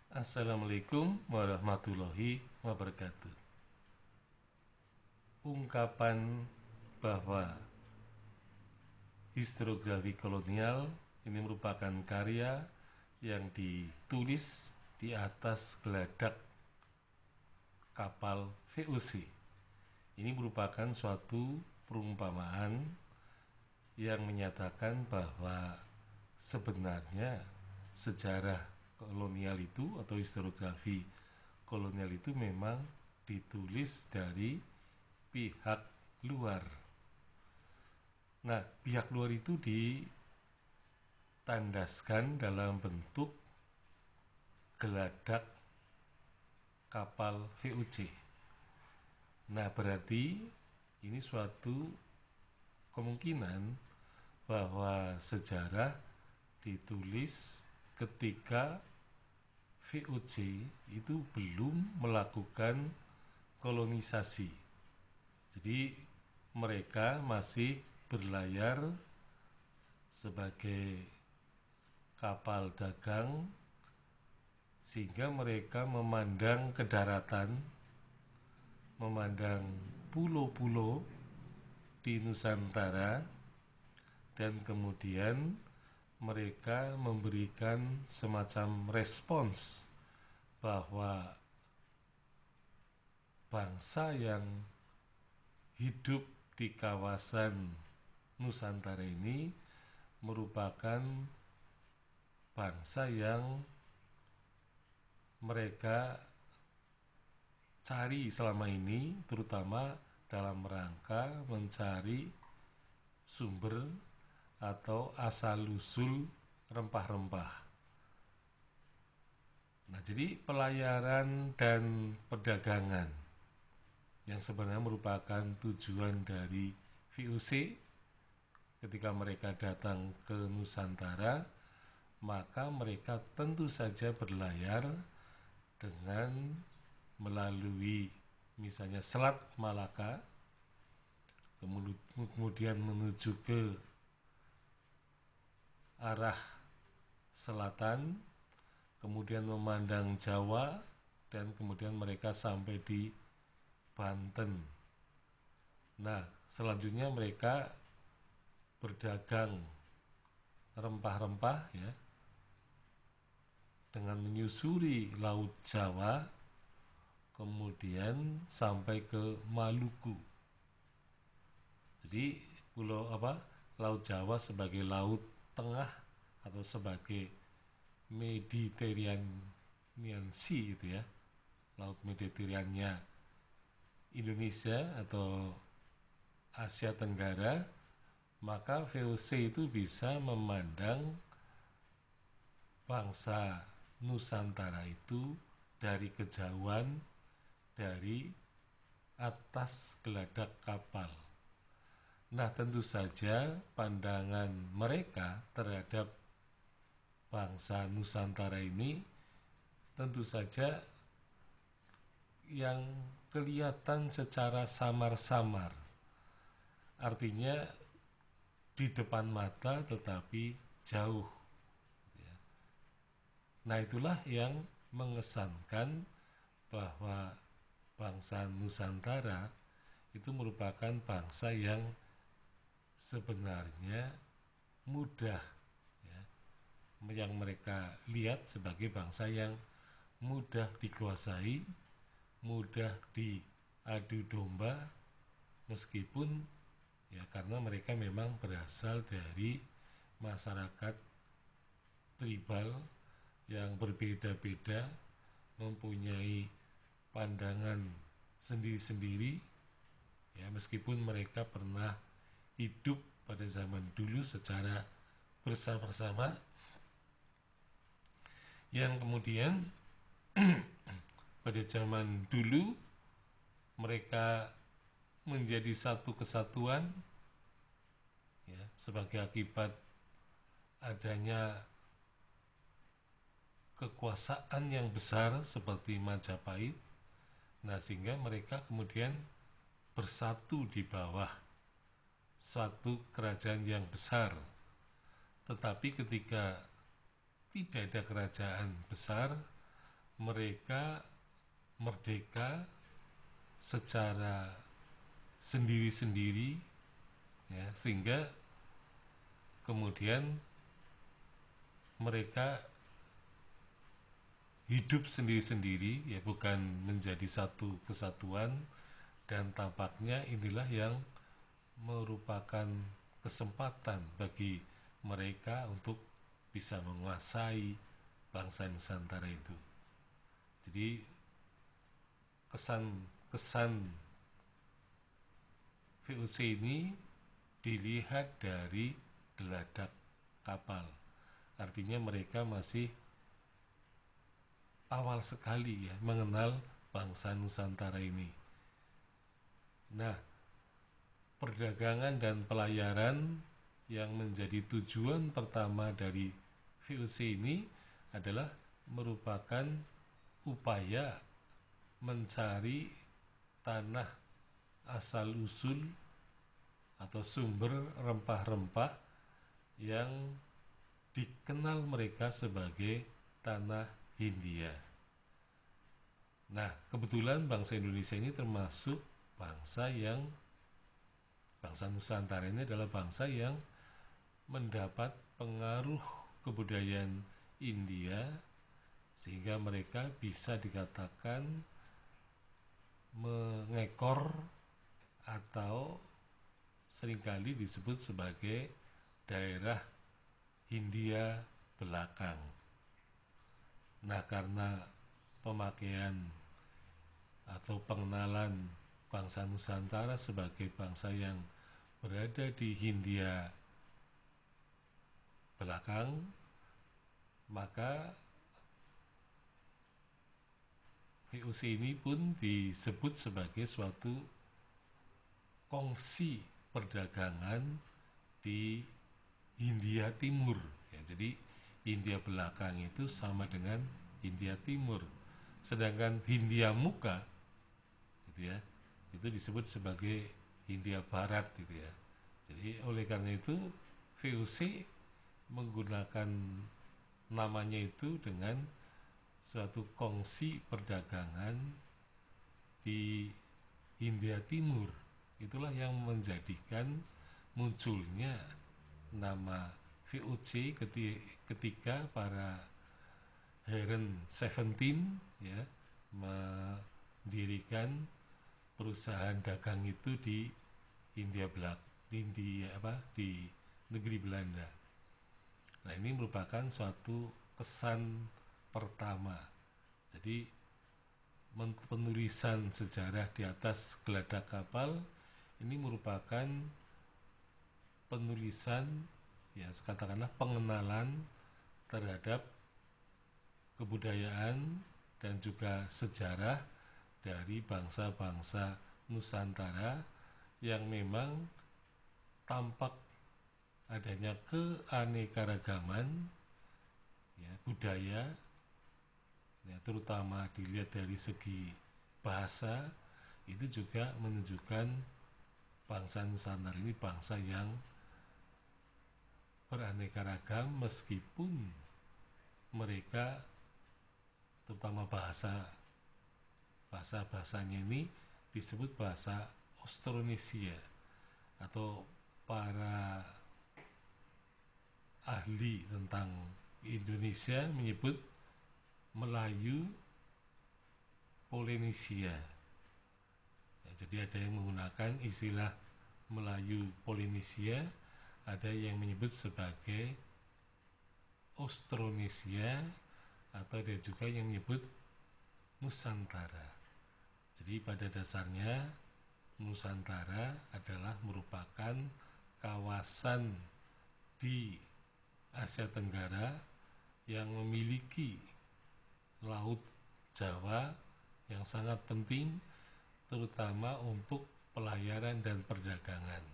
Assalamualaikum warahmatullahi wabarakatuh. Ungkapan bahwa historiografi kolonial ini merupakan karya yang ditulis di atas geladak kapal VOC. Ini merupakan suatu perumpamaan yang menyatakan bahwa sebenarnya sejarah kolonial itu atau historiografi kolonial itu memang ditulis dari pihak luar. Nah, pihak luar itu ditandaskan dalam bentuk geladak kapal VOC. Nah, berarti ini suatu kemungkinan bahwa sejarah ditulis ketika VOC itu belum melakukan kolonisasi. Jadi mereka masih berlayar sebagai kapal dagang sehingga mereka memandang ke daratan, memandang pulau-pulau di Nusantara, dan kemudian mereka memberikan semacam respons bahwa bangsa yang hidup di kawasan Nusantara ini merupakan bangsa yang mereka cari selama ini, terutama dalam rangka mencari sumber atau asal-usul rempah-rempah. Nah, jadi pelayaran dan perdagangan yang sebenarnya merupakan tujuan dari VOC ketika mereka datang ke Nusantara, maka mereka tentu saja berlayar dengan melalui misalnya Selat Malaka, kemudian menuju ke arah selatan, kemudian memandang Jawa, dan kemudian mereka sampai di Banten. Nah, selanjutnya mereka berdagang rempah-rempah ya dengan menyusuri Laut Jawa, kemudian sampai ke Maluku. Jadi Laut Jawa sebagai laut tengah atau sebagai Mediterranean Sea itu ya, laut Mediterania Indonesia atau Asia Tenggara, maka VOC itu bisa memandang bangsa Nusantara itu dari kejauhan, dari atas geladak kapal. Nah, tentu saja pandangan mereka terhadap bangsa Nusantara ini tentu saja yang kelihatan secara samar-samar, artinya di depan mata tetapi jauh. Nah, itulah yang mengesankan bahwa bangsa Nusantara itu merupakan bangsa yang sebenarnya mudah ya, yang mereka lihat sebagai bangsa yang mudah dikuasai, mudah diadu domba, meskipun ya karena mereka memang berasal dari masyarakat tribal yang berbeda-beda, mempunyai pandangan sendiri-sendiri ya, meskipun mereka pernah hidup pada zaman dulu secara bersama-sama, yang kemudian pada zaman dulu mereka menjadi satu kesatuan ya, sebagai akibat adanya kekuasaan yang besar seperti Majapahit. Nah, sehingga mereka kemudian bersatu di bawah suatu kerajaan yang besar. Tetapi ketika tidak ada kerajaan besar, mereka merdeka secara sendiri-sendiri, ya, sehingga kemudian mereka hidup sendiri-sendiri, ya, bukan menjadi satu kesatuan. Dan tampaknya inilah yang merupakan kesempatan bagi mereka untuk bisa menguasai bangsa Nusantara itu. Jadi kesan VOC ini dilihat dari geladak kapal. Artinya mereka masih awal sekali, ya, mengenal bangsa Nusantara ini. Nah, perdagangan dan pelayaran yang menjadi tujuan pertama dari VOC ini adalah merupakan upaya mencari tanah asal-usul atau sumber rempah-rempah yang dikenal mereka sebagai tanah Hindia. Nah, kebetulan bangsa Indonesia ini termasuk bangsa Nusantara ini adalah bangsa yang mendapat pengaruh kebudayaan India, sehingga mereka bisa dikatakan mengekor atau seringkali disebut sebagai daerah Hindia belakang. Nah, karena pemakaian atau pengenalan bangsa Nusantara sebagai bangsa yang berada di Hindia belakang, maka VOC ini pun disebut sebagai suatu kongsi perdagangan di Hindia Timur, ya. Jadi Hindia belakang itu sama dengan Hindia Timur, sedangkan Hindia Muka, gitu ya, itu disebut sebagai Hindia Barat, gitu ya. Jadi oleh karena itu VOC menggunakan namanya itu dengan suatu kongsi perdagangan di Hindia Timur. Itulah yang menjadikan munculnya nama VOC ketika para Heren 17, ya, mendirikan perusahaan dagang itu di Hindia di negeri Belanda. Nah, ini merupakan suatu kesan pertama. Jadi penulisan sejarah di atas geladak kapal ini merupakan penulisan, ya, katakanlah pengenalan terhadap kebudayaan dan juga sejarah dari bangsa-bangsa Nusantara yang memang tampak adanya keanekaragaman, ya, budaya, ya, terutama dilihat dari segi bahasa, itu juga menunjukkan bangsa Nusantara ini bangsa yang beraneka ragam, meskipun mereka terutama bahasanya ini disebut bahasa Austronesia, atau para ahli tentang Indonesia menyebut Melayu Polynesia. Ya, jadi ada yang menggunakan istilah Melayu Polynesia, ada yang menyebut sebagai Austronesia, atau ada juga yang menyebut Nusantara. Jadi pada dasarnya Nusantara adalah merupakan kawasan di Asia Tenggara yang memiliki Laut Jawa yang sangat penting, terutama untuk pelayaran dan perdagangan.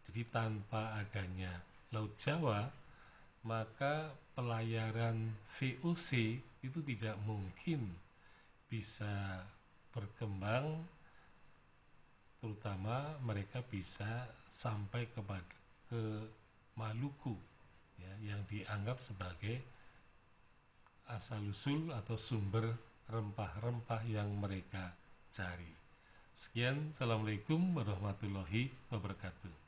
Jadi tanpa adanya Laut Jawa, maka pelayaran VOC itu tidak mungkin bisa berkembang, terutama mereka bisa sampai ke Maluku, ya, yang dianggap sebagai asal-usul atau sumber rempah-rempah yang mereka cari. Sekian, Assalamualaikum warahmatullahi wabarakatuh.